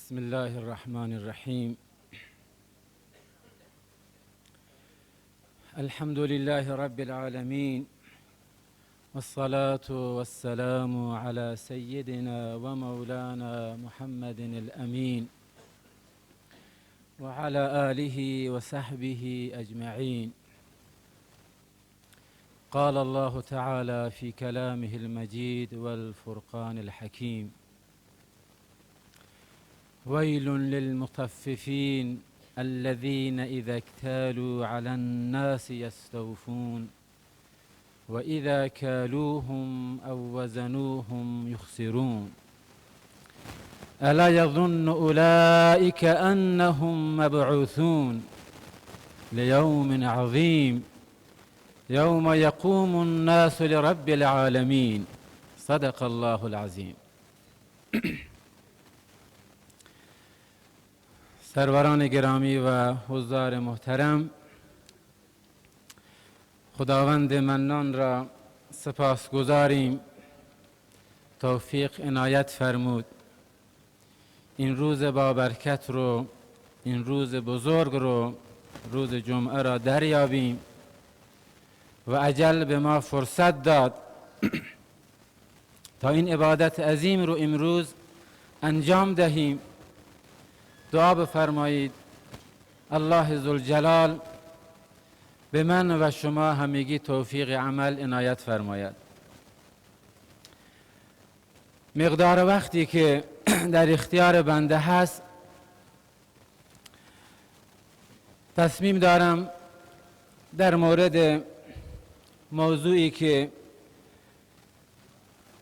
بسم الله الرحمن الرحیم. الحمد لله رب العالمین والصلاة والسلام على سيدنا ومولانا محمد الأمين وعلى آله وصحبه أجمعين. قال الله تعالى في كلامه المجيد والفرقان الحكيم: ويل للمطففين الذين إذا اكتالوا على الناس يستوفون وإذا كالوهم أو وزنوهم يخسرون ألا يظن أولئك أنهم مبعوثون ليوم عظيم يوم يقوم الناس لرب العالمين. صدق الله العظيم. سروران گرامی و حضار محترم، خداوند منان را سپاسگزاریم. توفیق عنایت فرمود این روز بابرکت رو، این روز بزرگ رو، روز جمعه را دریابیم و اجل به ما فرصت داد تا این عبادت عظیم رو امروز انجام دهیم. دعا بفرمایید الله ذوالجلال به من و شما همگی توفیق عمل عنایت فرماید. مقدار وقتی که در اختیار بنده هست، تصمیم دارم در مورد موضوعی که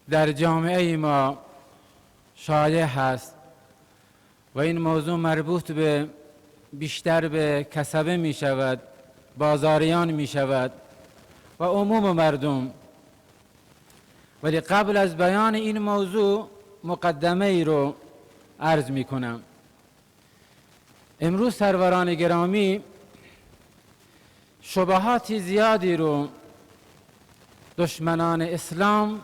در جامعه ما شایع هست و این موضوع مربوط به بیشتر به کسبه می شود، بازاریان می شود و عموم مردم، ولی قبل از بیان این موضوع مقدمه ای رو عرض می کنم. امروز سروران گرامی شبهات زیادی رو دشمنان اسلام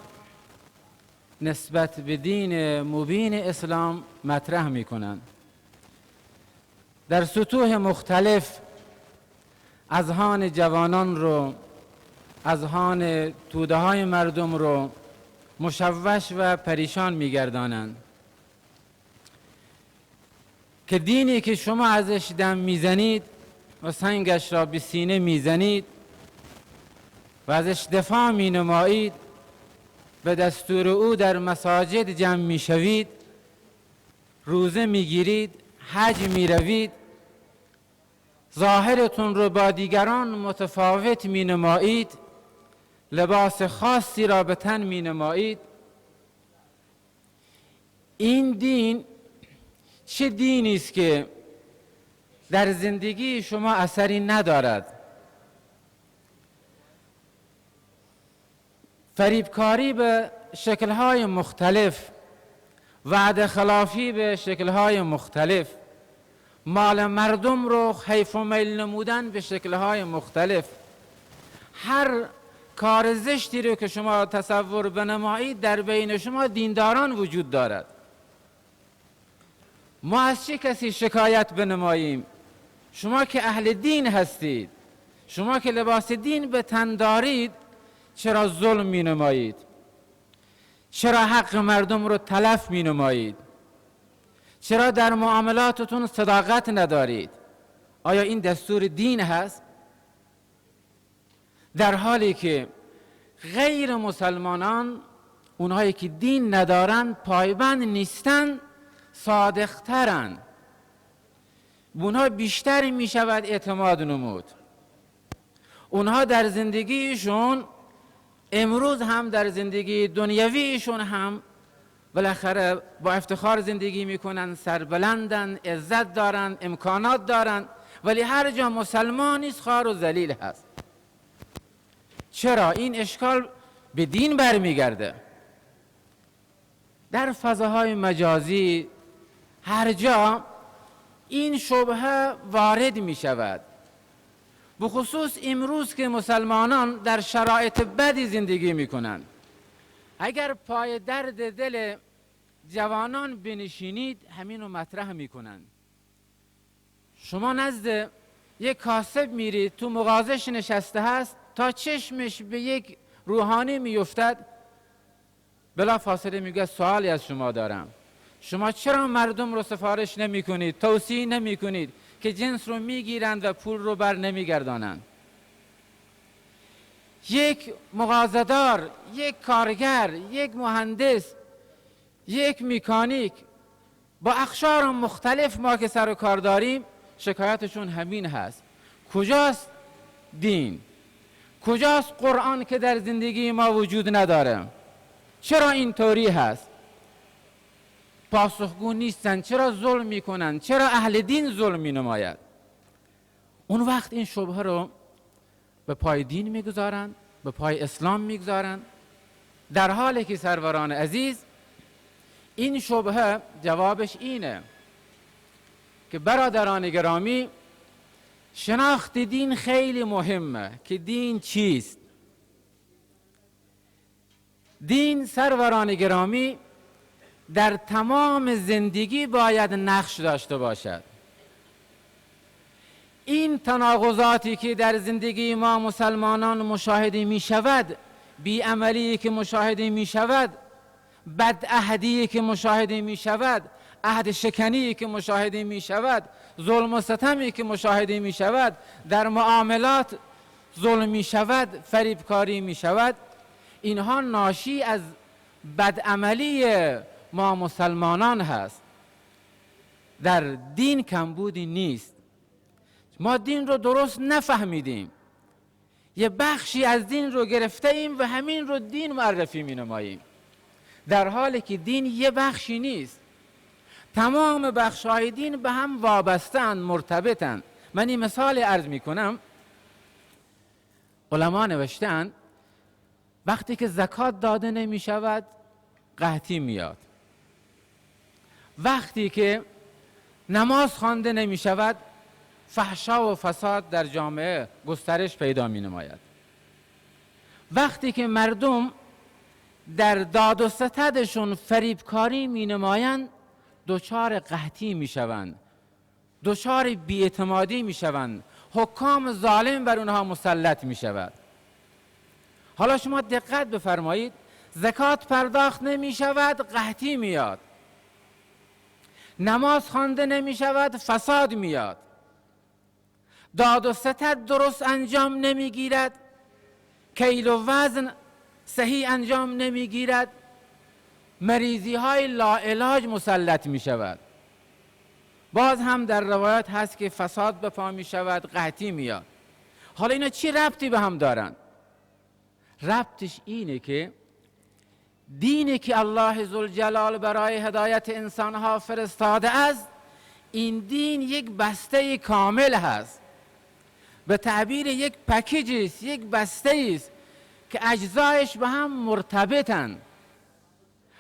نسبت به دین مبین اسلام مطرح می کنند. در سطوح مختلف اذهان جوانان رو، اذهان توده های مردم رو مشوش و پریشان می گردانند که دینی که شما ازش دم می زنید و سنگش را به سینه می زنید و ازش دفاع می نمایید، به دستور او در مساجد جمع می شوید، روزه می گیرید، حج می روید، ظاهرتون رو با دیگران متفاوت می نمایید، لباس خاصی را به تن می نمایید. این دین چه دینی است که در زندگی شما اثری ندارد؟ فریبکاری به شکل‌های مختلف، وعده خلافی به شکل‌های مختلف، مال مردم رو حیف و میل نمودن به شکل‌های مختلف، هر کار زشتی رو که شما تصور بنمایید در بین شما دینداران وجود دارد. ما از چه کسی شکایت بنماییم؟ شما که اهل دین هستید، شما که لباس دین به تن دارید، چرا ظلم می نمایید؟ چرا حق مردم رو تلف می نمایید؟ چرا در معاملاتتون صداقت ندارید؟ آیا این دستور دین هست؟ در حالی که غیر مسلمانان، اونهایی که دین ندارن، پایبند نیستن، صادقترن، اونها بیشتر می شود اعتماد نمود. اونها در زندگیشون امروز هم در زندگی دنیویشون هم بالاخره با افتخار زندگی میکنن، سربلندن، عزت دارن، امکانات دارن، ولی هر جا مسلمان نیست خوار و ذلیل هست. چرا؟ این اشکال به دین برمیگرده. در فضاهای مجازی هر جا این شبهه وارد می شود، بخصوص امروز که مسلمانان در شرایط بدی زندگی می کنند. اگر پای درد دل جوانان بنشینید همین رو مطرح میکنند. شما نزد یک کاسب میرید، تو مغازش نشسته هست، تا چشمش به یک روحانی میفتد بلا فاصله میگه سوالی از شما دارم، شما چرا مردم رو سفارش نمی کنید، توصیه نمی کنید که جنس رو میگیرند و پول رو بر نمیگردانند؟ یک مغازه‌دار، یک کارگر، یک مهندس، یک مکانیک، با اقشار مختلف ما که سر و کار داریم شکایتشون همین هست. کجاست دین؟ کجاست قرآن که در زندگی ما وجود نداره؟ چرا اینطوری هست؟ پاسخگو نیستن. چرا ظلم میکنن؟ چرا اهل دین ظلم مینماید؟ اون وقت این شبهه رو به پای دین میگذارن، به پای اسلام میگذارن، در حالی که سروران عزیز این شبهه جوابش اینه که برادران گرامی، شناخت دین خیلی مهمه که دین چیست. دین سروران گرامی در تمام زندگی باید نقش داشته باشد. این تناقضاتی که در زندگی ما مسلمانان مشاهده می شود، بیعملی که مشاهده می شود، بدعهدی که مشاهده می شود، عهد شکنی که مشاهده می شود، ظلم و ستمی که مشاهده می شود، در معاملات ظلم می شود، فریبکاری می شود، اینها ناشی از بدعملی ما مسلمانان هست. در دین کمبودی نیست. ما دین رو درست نفهمیدیم، یه بخشی از دین رو گرفته ایم و همین رو دین معرفی می نماییم، در حالی که دین یه بخشی نیست. تمام بخش‌های دین به هم وابسته‌اند، مرتبطند. من این مثال عرض می کنم. علما نوشتند وقتی که زکات داده نمی شود قحطی میاد. وقتی که نماز خوانده نمی شود فحشا و فساد در جامعه گسترش پیدا می نماید. وقتی که مردم در داد و ستدشون فریبکاری می نمایند دچار قحطی می شوند، دچار بی‌اعتمادی می شوند، حکام ظالم بر اونها مسلط می شود. حالا شما دقت بفرمایید، زکات پرداخت نمی شود قحطی میاد، نماز خوانده نمی شود فساد میاد، داد و ستد درست انجام نمی گیرد، کیل و وزن صحیح انجام نمی گیرد، مریضی های لاعلاج مسلط می شود. باز هم در روایت هست که فساد به پا می شود، قحطی میاد. حالا اینا چی ربطی به هم دارن؟ ربطش اینه که دینی که الله ذوالجلال برای هدایت انسانها فرستاده است، این دین یک بسته کامل هست، به تعبیر یک پکیج است، یک بسته است که اجزایش به هم مرتبطند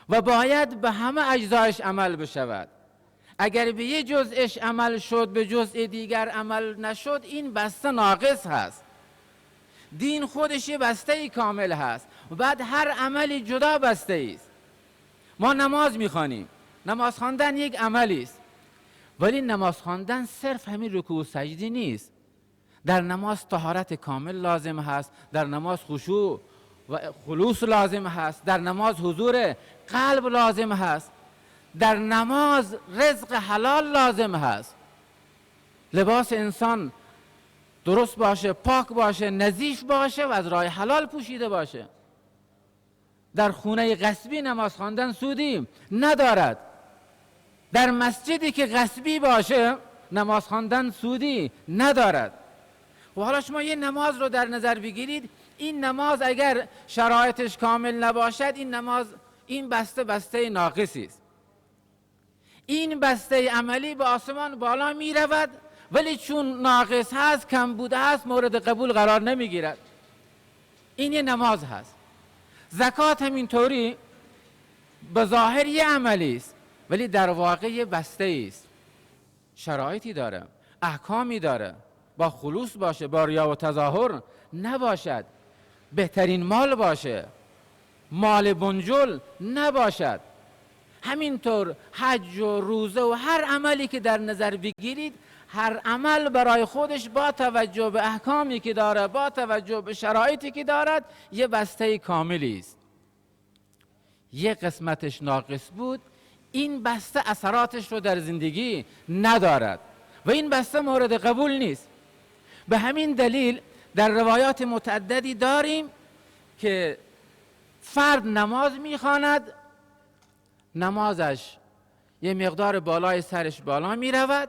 و باید به همه اجزایش عمل بشود. اگر به یک جزءش عمل شد به جزء دیگر عمل نشد، این بسته ناقص هست. دین خودش یه بسته کامل هست و بعد هر عملی جدا بسته است. ما نماز میخوانیم، نماز خواندن یک عملی است، ولی نماز خواندن صرف همین رکوع و سجدی نیست. در نماز طهارت کامل لازم هست، در نماز خشوع و خلوص لازم هست، در نماز حضور قلب لازم هست، در نماز رزق حلال لازم هست، لباس انسان درست باشه، پاک باشه، نظیف باشه و از راه حلال پوشیده باشه. در خونه غصبی نماز خواندن سودی ندارد. در مسجدی که غصبی باشه نماز خواندن سودی ندارد. و حالا شما یه نماز رو در نظر بگیرید، این نماز اگر شرایطش کامل نباشد، این نماز، این بسته ناقصی است. این بسته عملی به آسمان بالا می رود، ولی چون ناقص هست، کم بوده هست، مورد قبول قرار نمی گیرد. این یه نماز هست. زکات همینطوری به ظاهر یه عملی است، ولی در واقع یه بسته است، شرایطی داره، احکامی داره، با خلوص باشه، با ریا و تظاهر نباشد، بهترین مال باشه، مال بنجل نباشد. همینطور حج و روزه و هر عملی که در نظر بگیرید، هر عمل برای خودش با توجه به احکامی که داره، با توجه به شرایطی که دارد، یه بسته کاملی است. یه قسمتش ناقص بود، این بسته اثراتش رو در زندگی ندارد و این بسته مورد قبول نیست. به همین دلیل در روایات متعددی داریم که فرد نماز میخواند، نمازش یه مقدار بالای سرش بالا میرود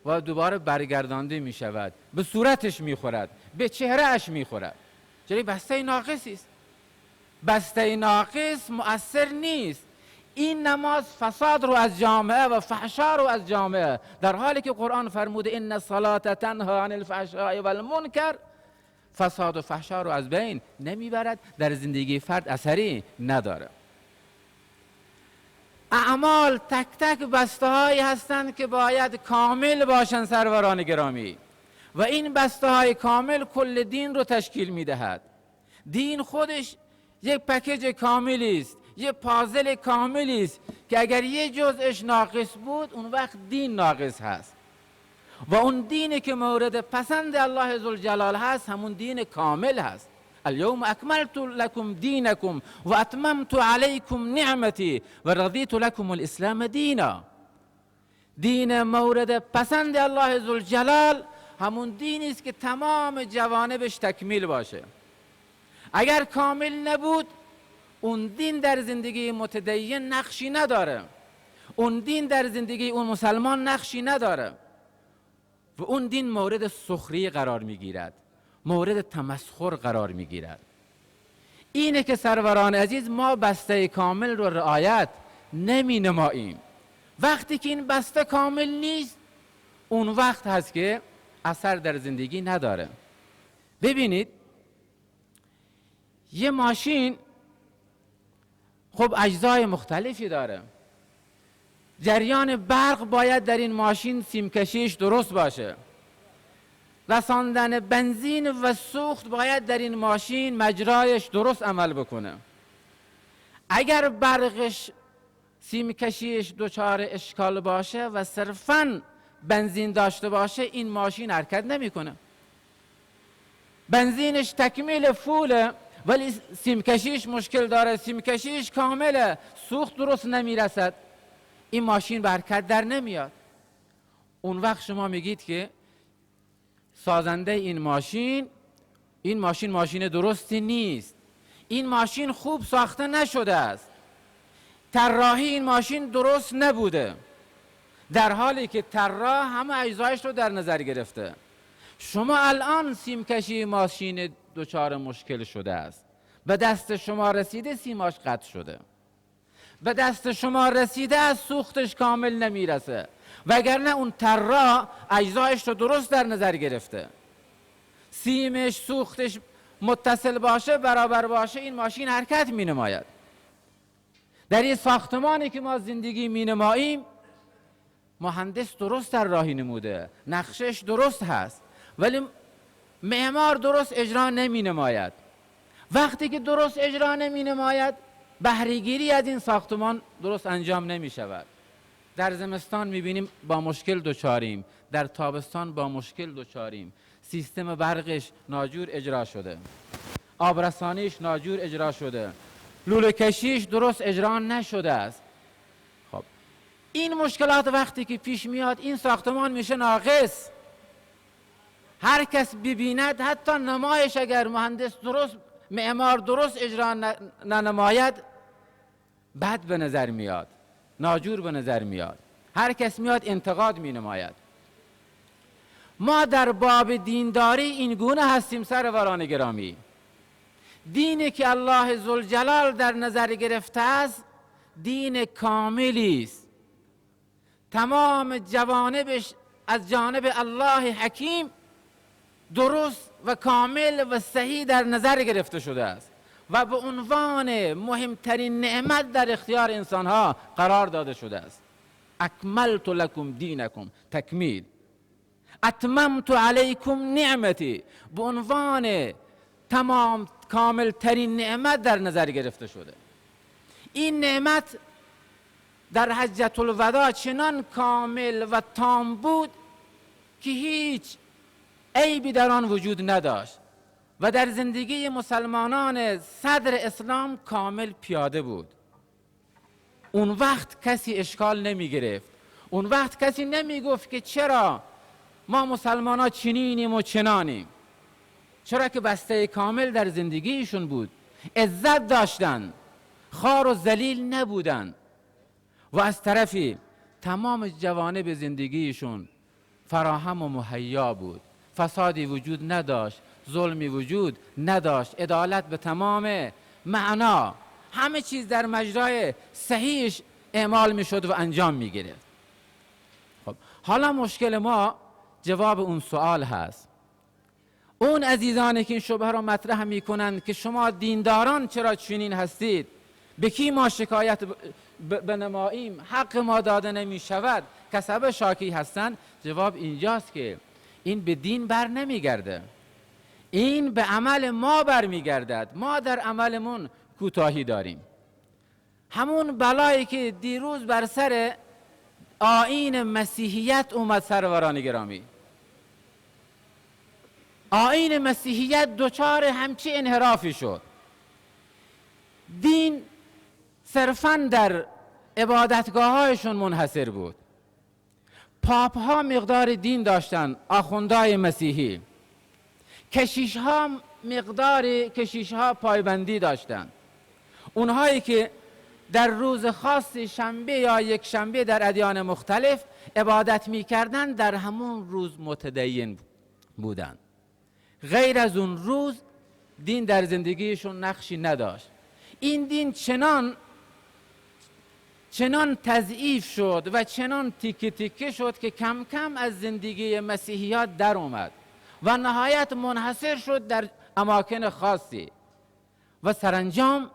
و دوباره برگردانده میشود، به صورتش میخورد، به چهره اش میخورد. چرا؟ بسته ناقصی است. بسته ناقص مؤثر نیست. این نماز فساد رو از جامعه و فحشا رو از جامعه، در حالی که قرآن فرموده ان الصلاة تنها عن الفحشاء والمنکر، فساد و فحشا رو از بین نمیبرد، در زندگی فرد اثری نداره. اعمال تک تک بسته هایی هستند که باید کامل باشند سروران گرامی، و این بسته های کامل کل دین رو تشکیل میدهد. دین خودش یک پکیج کاملی است، یک پازل کاملی است که اگر یه جزءش ناقص بود، اون وقت دین ناقص هست. و اون دینی که مورد پسند الله ذوالجلال هست، همون دین کامل هست. اليوم اکملت لكم دینکم و اتممت علیکم نعمتی و رضیت لكم الاسلام دینا. دین مورد پسند الله ذوالجلال همون دینی است که تمام جوانبش تکمیل باشه. اگر کامل نبود، اون دین در زندگی متدین نقشی نداره، اون دین در زندگی اون مسلمان نقشی نداره و اون دین مورد سخریه قرار میگیرد، مورد تمسخر قرار میگیرد. اینه که سروران عزیز ما بسته کامل رو رعایت نمی نماییم. وقتی که این بسته کامل نیست، اون وقت هست که اثر در زندگی نداره. ببینید یه ماشین خب اجزای مختلفی داره. جریان برق باید در این ماشین سیمکشیش درست باشه. رساندن بنزین و سوخت باید در این ماشین مجرایش درست عمل بکنه. اگر برقش سیمکشیش دچار اشکال باشه و صرفاً بنزین داشته باشه، این ماشین حرکت نمیکنه. بنزینش تکمیل فوله ولی سیمکشیش مشکل داره، سیمکشیش کامله، سوخت درست نمیرسد، این ماشین به حرکت در نمیاد. اون وقت شما میگید که سازنده این ماشین ماشین درستی نیست، این ماشین خوب ساخته نشده است، طراحی این ماشین درست نبوده، در حالی که طراح همه اجزایش رو در نظر گرفته. شما الان سیمکشی ماشین دچار مشکل شده است، به دست شما رسیده، سیماش قطع شده، به دست شما رسیده از سوختش کامل نمیرسه، وگرنه اون طراح اجزایش رو درست در نظر گرفته، سیمش سوختش متصل باشه، برابر باشه، این ماشین حرکت می نماید. در این ساختمانی که ما زندگی می نماییم، مهندس درست طراحی نموده، نقشش درست هست، ولی معمار درست اجرا نمی نماید. وقتی که درست اجرا نمی نماید، بهره‌گیری از این ساختمان درست انجام نمی شود. در زمستان می بینیم با مشکل دچاریم، در تابستان با مشکل دچاریم. سیستم برقش ناجور اجرا شده، آبرسانیش ناجور اجرا شده، لوله کشیش درست اجرا نشده است. خب این مشکلات وقتی که پیش میاد، این ساختمان میشه ناقص. هر کس ببیند، حتی نمایش اگر مهندس درست، معمار درست اجرا ننماید، بد به نظر میاد، ناجور به نظر میاد، هر کس میاد انتقاد می نماید. ما در باب دینداری این گونه هستیم سروران گرامی. دینی که الله ذوالجلال در نظر گرفته است، دین کاملی است، تمام جوانبش از جانب الله حکیم درست و کامل و صحیح در نظر گرفته شده است و به عنوان مهمترین نعمت در اختیار انسانها قرار داده شده است. اکملت لکم دینکم، تکمیل. اتممت علیکم نعمتی، به عنوان تمام کامل ترین نعمت در نظر گرفته شده. این نعمت در حجة الوداع چنان کامل و تام بود که هیچ عیبی در آن وجود نداشت و در زندگی مسلمانان صدر اسلام کامل پیاده بود. اون وقت کسی اشکال نمی گرفت، اون وقت کسی نمی گفت که چرا ما مسلمان ها چنینیم و چنانیم، چرا که بسته کامل در زندگیشون بود، عزت داشتن، خوار و ذلیل نبودن و از طرفی تمام جوانب زندگیشون فراهم و مهیا بود، فسادی وجود نداشت، ظلمی وجود نداشت، عدالت به تمام معنا، همه چیز در مجرای صحیحش اعمال می شد و انجام می گرفت. خب حالا مشکل ما جواب اون سوال هست. اون عزیزانی که این شبهه را مطرح می کنند که شما دینداران چرا چنین هستید، به کی ما شکایت بنماییم، حق ما داده نمی شود، کسب شاکی هستند، جواب اینجاست که این به دین بر نمی گرده، این به عمل ما بر می گردد. ما در عملمون کوتاهی داریم. همون بلایی که دیروز بر سر آیین مسیحیت اومد سروران گرامی، آیین مسیحیت دچار همچی انحرافی شد. دین صرفاً در عبادتگاه‌هایشون منحصر بود. پاپ ها مقدار دین داشتن، آخوندهای مسیحی. کشیش ها مقدار کشیش ها پایبندی داشتن. اونهایی که در روز خاص شنبه یا یک شنبه در ادیان مختلف عبادت می‌کردن، در همون روز متدین بودن. غیر از اون روز دین در زندگیشون نقشی نداشت. این دین چنان تضعیف شد و چنان تیکه تیکه شد که کم کم از زندگی مسیحیات در اومد و نهایت منحصر شد در اماکن خاصی و سرانجام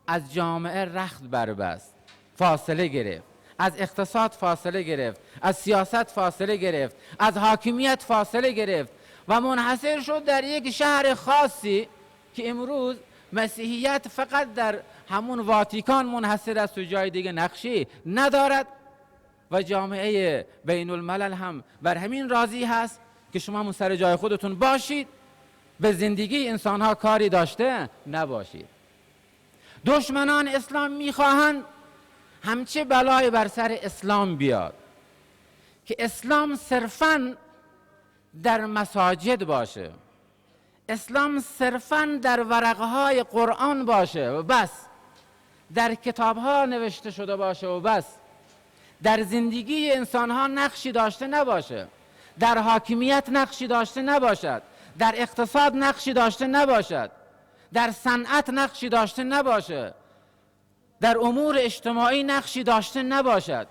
از جامعه رخت بربست، فاصله گرفت، از اقتصاد فاصله گرفت، از سیاست فاصله گرفت، از حاکمیت فاصله گرفت و منحصر شد در یک شهر خاصی که امروز مسیحیت فقط در همون واتیکان منحصر است و جای دیگه نقشی ندارد و جامعه بین الملل هم بر همین راضی هست که شما همون سر جای خودتون باشید، به زندگی انسانها کاری داشته نباشید. دشمنان اسلام میخواهند همچه بلای بر سر اسلام بیاد که اسلام صرفاً در مساجد باشه، اسلام صرفاً در ورقهای قرآن باشه و بس، در کتابها نوشته شده باشه و بس، در زندگی انسانها نقشی داشته نباشه، در حاکمیت نقشی داشته نباشد، در اقتصاد نقشی داشته نباشد، در صنعت نقشی داشته نباشه، در امور اجتماعی نقشی داشته نباشد،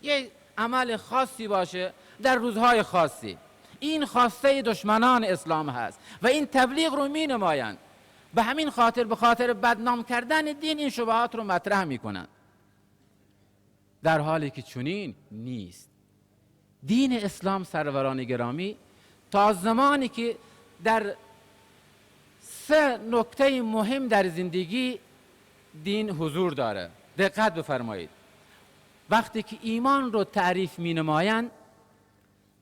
یک عمل خاصی باشه در روزهای خاصی. این خواسته دشمنان اسلام هست و این تبلیغ رو می نمایند. به همین خاطر، به خاطر بدنام کردن دین، این شبهات رو مطرح می کنند، در حالی که چنین نیست. دین اسلام سروران گرامی تا زمانی که در 3 نکته مهم در زندگی دین حضور داره، دقت بفرمایید. وقتی که ایمان رو تعریف می نمایند،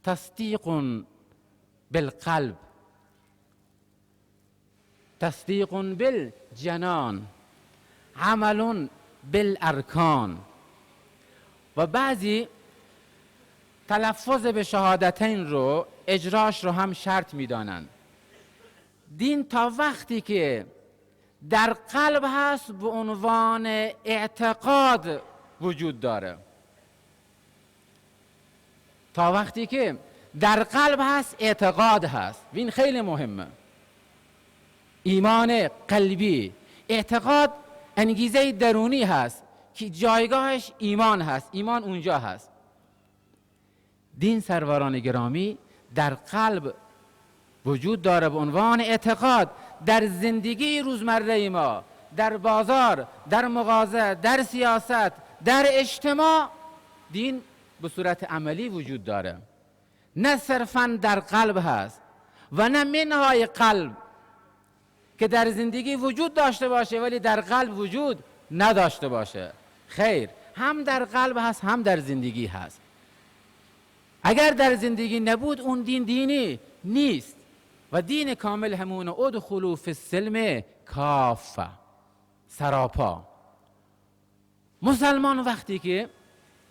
تصدیق بالقلب، تصدیق بالجنان، عمل بالارکان و بعضی تلفظ به شهادتین رو، اجراش رو هم شرط می دانند. دین تا وقتی که در قلب هست به عنوان اعتقاد وجود داره، تا وقتی که در قلب هست اعتقاد هست. این خیلی مهمه. ایمان قلبی، اعتقاد انگیزه درونی هست که جایگاهش ایمان هست، ایمان اونجا هست. دین سروران گرامی در قلب وجود داره به عنوان اعتقاد. در زندگی روزمره ما، در بازار، در مغازه، در سیاست، در اجتماع، دین به صورت عملی وجود داره، نه صرفاً در قلب هست و نه منهای قلب که در زندگی وجود داشته باشه ولی در قلب وجود نداشته باشه. خیر، هم در قلب هست هم در زندگی هست. اگر در زندگی نبود اون دین دینی نیست. و دین کامل همون ادخلوا فی السلم کافه، سراپا. مسلمان وقتی که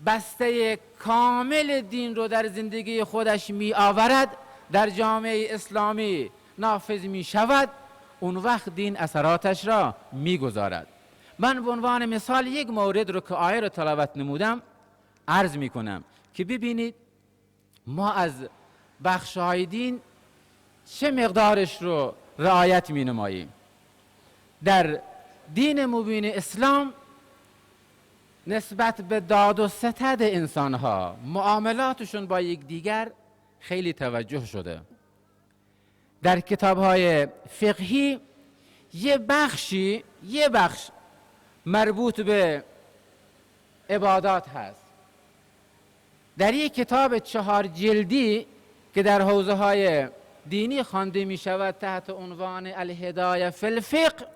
بسته کامل دین رو در زندگی خودش می آورد، در جامعه اسلامی نافذ می شود، اون وقت دین اثراتش را می گذارد. من به عنوان مثال یک مورد رو که آیه رو تلاوت نمودم عرض می کنم که ببینید ما از بخش‌های دین چه مقدارش رو رعایت می نماییم. در دین مبین اسلام نسبت به داد و ستد انسانها، معاملاتشون با یکدیگر خیلی توجه شده. در کتاب‌های فقهی یه بخش مربوط به عبادات هست. در یک کتاب 4 جلدی که در حوزه‌های دینی خوانده می شود تحت عنوان الهدایه فی الفقه،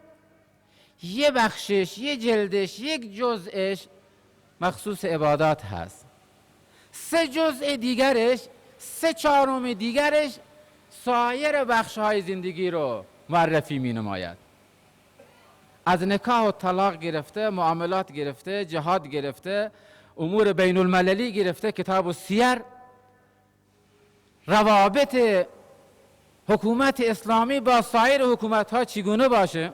یه بخشش، یه جلدش، یک جزءش مخصوص عبادات هست. 3 جزء دیگرش، 3/4 دیگرش سایر بخش‌های زندگی رو معرفی می نماید. از نکاح و طلاق گرفته، معاملات گرفته، جهاد گرفته، امور بین المللی گرفته، کتاب السیر، روابط حکومت اسلامی با سایر حکومت‌ها چگونه باشه،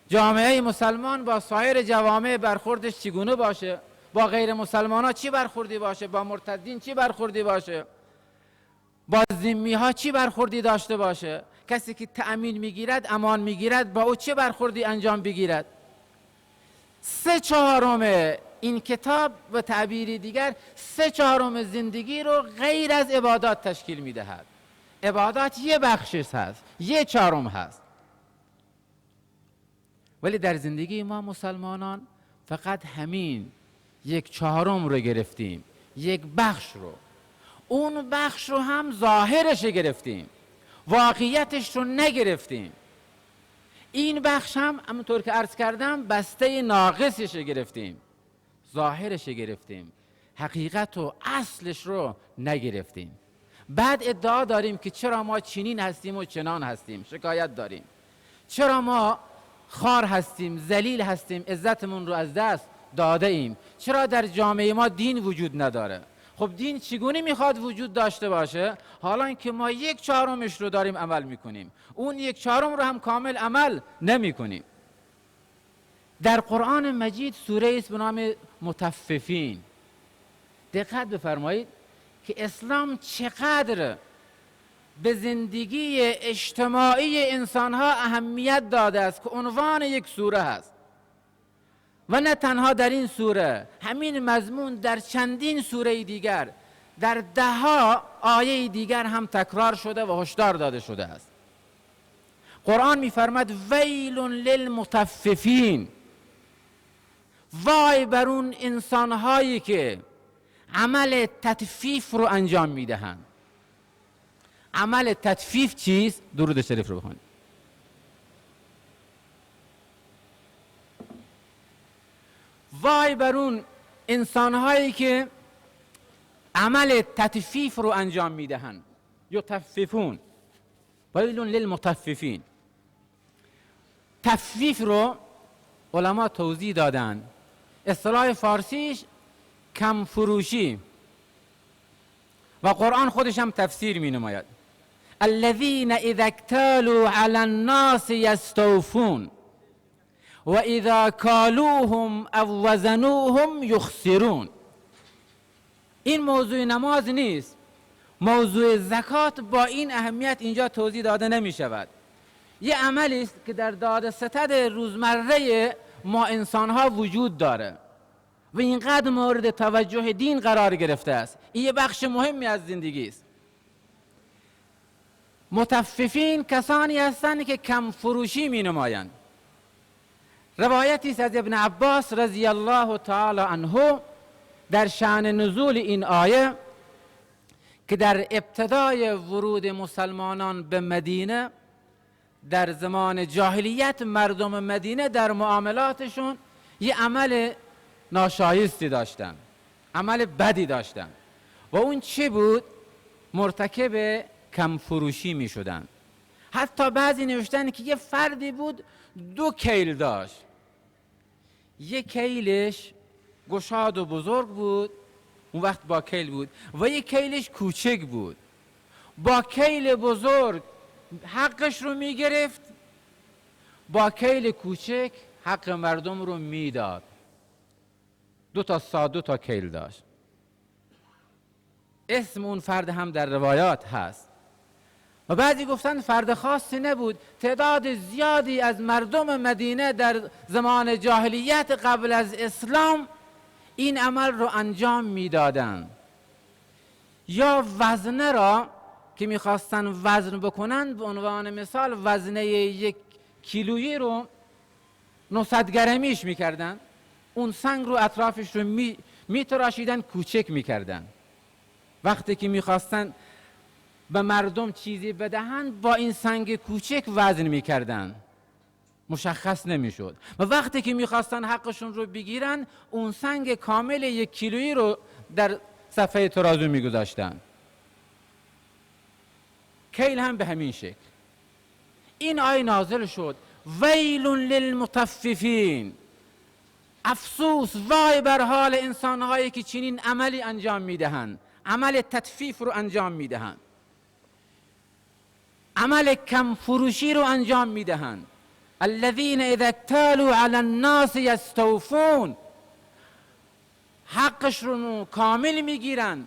جامعه مسلمان با سایر جوامع برخوردش چگونه باشه، با غیر مسلمان‌ها چی برخوردی باشه، با مرتدین چی برخوردی باشه، با ذمی‌ها چی برخوردی داشته باشه، کسی که تأمین میگیرد، امان میگیرد، با او چه برخوردی انجام بگیرد. 3/4 این کتاب و تعبیری دیگر 3/4 زندگی رو غیر از عبادات تشکیل میدهد. عبادات یه بخشش هست، 1/4 هست. ولی در زندگی ما مسلمانان فقط همین 1/4 رو گرفتیم، یک بخش رو. اون بخش رو هم ظاهرش گرفتیم، واقعیتش رو نگرفتیم. این بخش هم همونطور که عرض کردم بسته ناقصش گرفتیم، ظاهرش گرفتیم، حقیقت و اصلش رو نگرفتیم. بعد ادعا داریم که چرا ما چنین هستیم و چنان هستیم، شکایت داریم، چرا ما خوار هستیم، ذلیل هستیم، عزتمون رو از دست داده ایم، چرا در جامعه ما دین وجود نداره. خب دین چگونه میخواد وجود داشته باشه حالا که ما 1/4 رو داریم عمل میکنیم، اون 1/4 رو هم کامل عمل نمیکنیم. در قرآن مجید سوره است به نام مطففین. دقت بفرمایید که اسلام چقدر به زندگی اجتماعی انسانها اهمیت داده است که عنوان یک سوره هست. و نه تنها در این سوره، همین مضمون در چندین سوره دیگر، در 10 آیه دیگر هم تکرار شده و هشدار داده شده است. قرآن می‌فرماید ویل للمطففین، وای بر اون انسان‌هایی که عمل تطفیف رو انجام میدهند. عمل تطفیف چیست؟ درود شریف رو بخونید. وای بر اون انسان‌هایی که عمل تطفیف رو انجام میدهند. یطففون، ویل للمطففین. تطفیف رو علما توضیح دادن، اصطلاح فارسیش کم فروشی و قرآن خودش هم تفسیر می نماید. الذین اذا اکتالوا علی الناس یستوفون و اذا کالوهم او وزنوهم یخسرون. این موضوع نماز نیست، موضوع زکات با این اهمیت اینجا توضیح داده نمی شود. یه عملی است که در داد ستد روزمره ما انسانها وجود داره و اینقدر مورد توجه دین قرار گرفته است. این یه بخش مهمی از زندگی است. مطففین کسانی هستند که کم فروشی می نمایند. روایتی است از ابن عباس رضی الله تعالی عنه در شأن نزول این آیه که در ابتدای ورود مسلمانان به مدینه، در زمان جاهلیت مردم مدینه در معاملاتشون یه عمل ناشایستی داشتن، عمل بدی داشتن و اون چی بود؟ مرتکب کم فروشی می شدن. حتی بعضی نوشتن که یه فردی بود 2 کیل داشت، یک کیلش گشاد و بزرگ بود، اون وقت با کیل بود، و یک کیلش کوچک بود. با کیل بزرگ حقش رو می گرفت، با کیل کوچک حق مردم رو میداد. 2 تا سا 2 تا کیل داشت. اسم اون فرد هم در روایات هست و بعضی گفتن فرد خاصی نبود، تعداد زیادی از مردم مدینه در زمان جاهلیت قبل از اسلام این عمل رو انجام میدادند. یا وزنه را که میخواستن وزن بکنن، به عنوان مثال وزنه 1 کیلویی رو 900 گرمیش میکردن، اون سنگ رو اطرافش رو میتراشیدن، کوچک میکردن. وقتی که میخواستن به مردم چیزی بدهن، با این سنگ کوچک وزن میکردن، مشخص نمیشد. و وقتی که میخواستن حقشون رو بگیرن، اون سنگ کامل 1 کیلویی رو در صفحه ترازو میگذاشتن. کیل هم به همین شکل. این آیه نازل شد ویل للمطففین، افسوس وای بر حال انسانهایی که چنین عملی انجام میدهند، عمل تطفیف رو انجام میدهند، عمل کم فروشی رو انجام میدهند. الذين اذا اكتالوا على الناس يستوفون، حقش رو کامل میگیرن.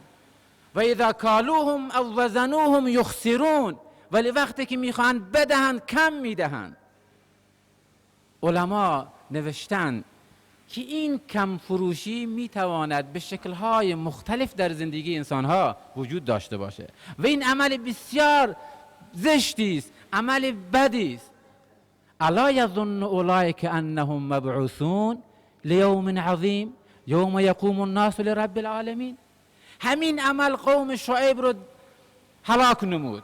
و اذا کالوهم او وزنوهم یخسرون، ولی وقتی که میخوان بدهن کم میدهن. علما نوشتن که این کم فروشی میتواند به شکل‌های مختلف در زندگی انسانها وجود داشته باشه و این عمل بسیار زشتی است، عمل بدی است. الا یظن اولئک انهم مبعوثون لیوم عظیم یوم یقوم الناس لرب العالمین. همین عمل قوم شعیب رو هلاک نمود.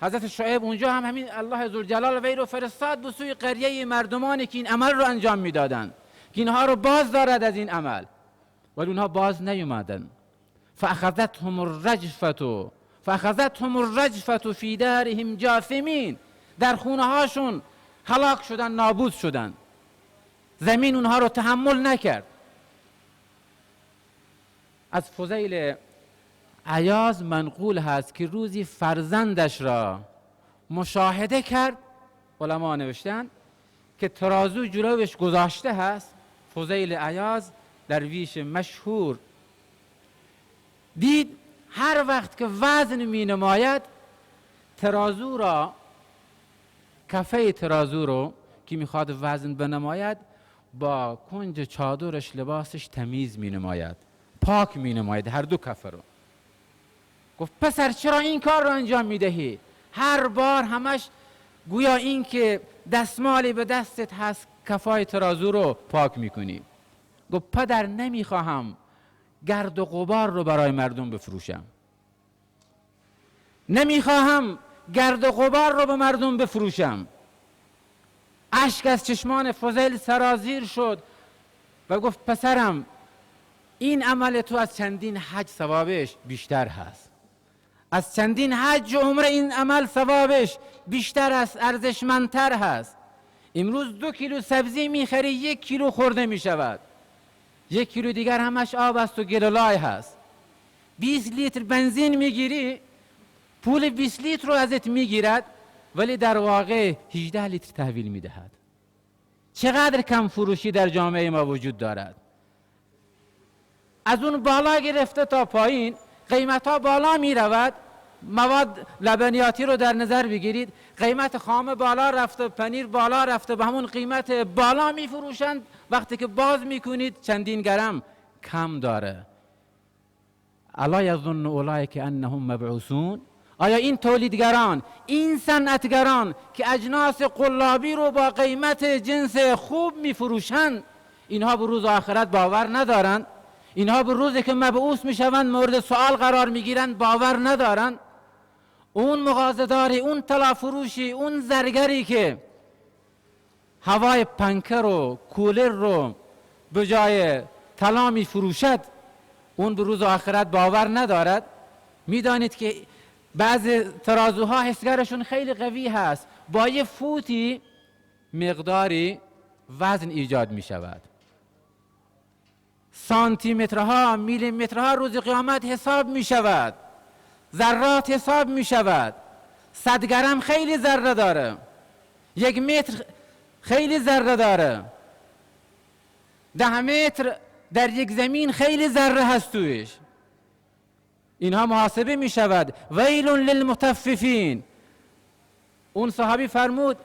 حضرت شعیب اونجا هم همین الله ذوالجلال وی رو فرستاد به سوی قریه مردمانی که این عمل رو انجام میدادند که اینها رو باز دارد از این عمل، ولی اونها باز نیومدن. فاخذتهم الرجفة فی دارهم جاثمین، در خونه هاشون هلاک شدن، نابود شدن، زمین اونها رو تحمل نکرد. از فضیل عیاض منقول هست که روزی فرزندش را مشاهده کرد. علما نوشتن که ترازو جلوش گذاشته هست. فضیل عیاض درویش مشهور دید هر وقت که وزن می نماید، ترازو را، کفه ترازو رو که میخواد وزن بنماید، با کنج چادرش لباسش تمیز می نماید، پاک می نماید هر دو کفه رو. گفت پسر چرا این کار رو انجام می دهی؟ هر بار همش گویا این که دستمالی به دستت هست کفای ترازو رو پاک می کنی. گفت پدر نمیخواهم گرد و غبار رو برای مردم بفروشم، نمیخواهم گرد و غبار رو به مردم بفروشم. اشک از چشمان فضیل سرازیر شد و گفت پسرم این عمل تو از چندین حج ثوابش بیشتر هست، از چندین حج و عمره این عمل ثوابش بیشتر است، ارزشمندتر هست. امروز 2 کیلو سبزی میخری 1 کیلو خورده میشود، 1 کیلو دیگر همش آب است و گلولای هست. 20 لیتر بنزین میگیری، پول 20 لیتر رو ازت میگیرد ولی در واقع 18 لیتر تحویل میدهد. چقدر کم فروشی در جامعه ما وجود دارد. از اون بالا گرفته تا پایین قیمت ها بالا می رود. مواد لبنیاتی رو در نظر بگیرید، قیمت خام بالا رفته، پنیر بالا رفته، به همون قیمت بالا می فروشند. وقتی که باز می کنید چندین گرم کم داره. الا یظن اولئک انهم مبعوثون، آیا این تولیدگران، این صنعتگران که اجناس قلابی رو با قیمت جنس خوب می فروشند، اینها به روز آخرت باور ندارند؟ اینها به روزی که مبعوث میشوند مورد سوال قرار میگیرند باور ندارند؟ اون مغازه‌داری، اون طلافروشی، اون زرگری که هوای پنکه رو، کولر رو به جای طلا می فروشد اون به روز آخرت باور ندارد؟ میدانید که بعض ترازوها حسگرشون خیلی قوی هست، با یه فوتی مقداری وزن ایجاد می شود. سانتیمترها، میلیمترها روز قیامت حساب می شود، ذرات حساب می شود. 100 گرم خیلی ذره داره، 1 متر خیلی ذره داره، 10 متر در یک زمین خیلی ذره هست تویش. اینها محاسبه می شود. ویل للمطففین. اون صحابی فرمود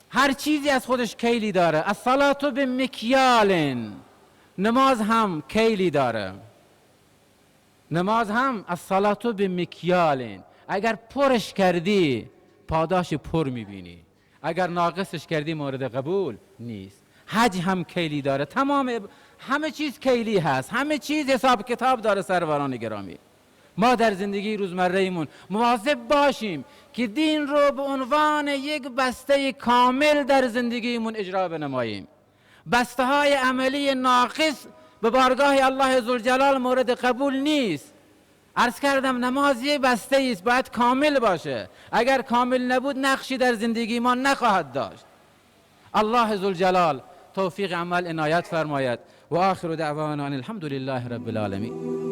هر چیزی از خودش کیلی داره. الصلاة بمکیال، نماز هم کیلی داره. نماز هم الصلاة بمکیال، اگر پرش کردی پاداش پر میبینی، اگر ناقصش کردی مورد قبول نیست. حج هم کیلی داره. همه چیز کیلی هست، همه چیز حساب کتاب داره. سروران گرامی، ما در زندگی روزمره ایمون مواظب باشیم که دین رو به عنوان یک بسته کامل در زندگیمون اجرا بنماییم. بسته های عملی ناقص به بارگاه الله ذوالجلال مورد قبول نیست. عرض کردم نماز یک بسته است، باید کامل باشه. اگر کامل نبود نقشی در زندگی ما نخواهد داشت. الله ذوالجلال توفیق عمل عنایت فرماید. و آخر دعوانا الحمد لله رب العالمین.